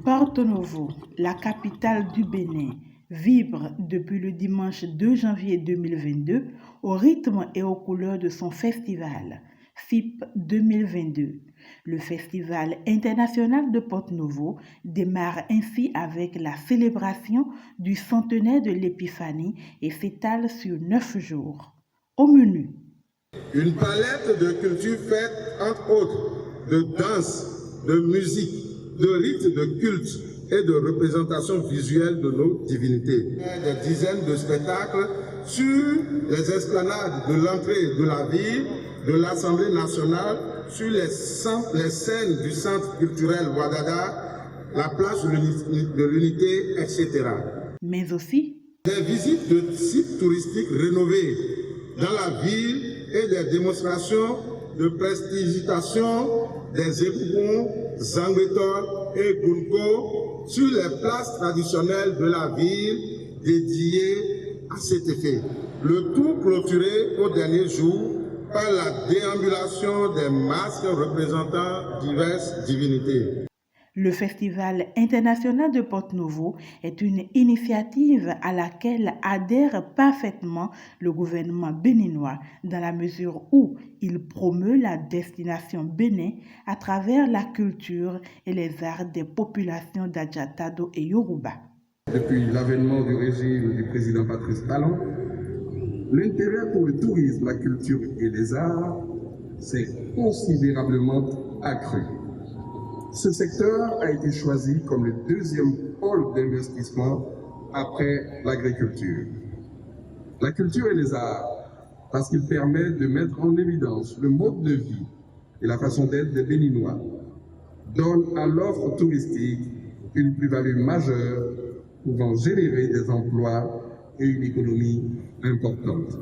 Porto Novo, la capitale du Bénin, vibre depuis le dimanche 2 janvier 2022 au rythme et aux couleurs de son festival, FIP 2022. Le Festival international de Porto Novo démarre ainsi avec la célébration du centenaire de l'Épiphanie et s'étale sur 9 jours. Au menu, une palette de cultures faite, entre autres, de danse, de musique, de rites de culte et de représentations visuelles de nos divinités. Des dizaines de spectacles sur les esplanades de l'entrée de la ville, de l'Assemblée nationale, sur les scènes du centre culturel Ouadada, la place de l'Unité, etc. Mais aussi des visites de sites touristiques rénovés dans la ville et des démonstrations de prestigitation des époux Zangbetor et Gunko sur les places traditionnelles de la ville dédiées à cet effet. Le tout clôturé au dernier jour par la déambulation des masques représentant diverses divinités. Le Festival international de Porto Novo est une initiative à laquelle adhère parfaitement le gouvernement béninois dans la mesure où il promeut la destination Bénin à travers la culture et les arts des populations d'Adjatado et Yoruba. Depuis l'avènement du régime du président Patrice Talon, l'intérêt pour le tourisme, la culture et les arts s'est considérablement accru. Ce secteur a été choisi comme le deuxième pôle d'investissement après l'agriculture. La culture et les arts, parce qu'il permet de mettre en évidence le mode de vie et la façon d'être des Béninois, donne à l'offre touristique une plus-value majeure pouvant générer des emplois et une économie importante.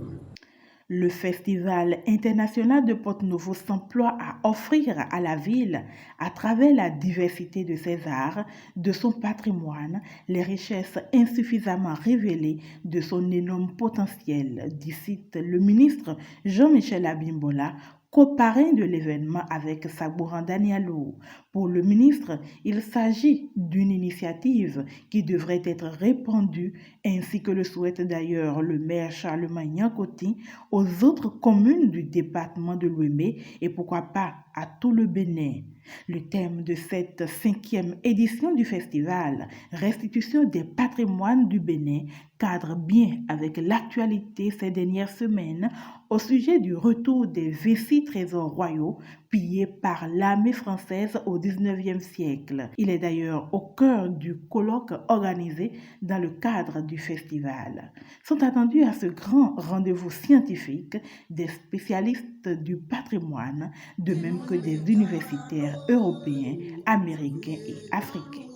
Le Festival international de Porto Novo s'emploie à offrir à la ville, à travers la diversité de ses arts, de son patrimoine, les richesses insuffisamment révélées de son énorme potentiel, dit cite le ministre Jean-Michel Abimbola, co-parrain de l'événement avec Sabouran Danialo. Pour le ministre, il s'agit d'une initiative qui devrait être répandue, ainsi que le souhaite d'ailleurs le maire Charlemagne Yankoti, aux autres communes du département de l'Ouémé et pourquoi pas à tout le Bénin. Le thème de cette 5e édition du festival, Restitution des patrimoines du Bénin, cadre bien avec l'actualité ces dernières semaines au sujet du retour des vessies trésors royaux pillés par l'armée française au XIXe siècle. Il est d'ailleurs au cœur du colloque organisé dans le cadre du festival. Sont attendus à ce grand rendez-vous scientifique des spécialistes du patrimoine, de même que des universitaires européens, américains et africains.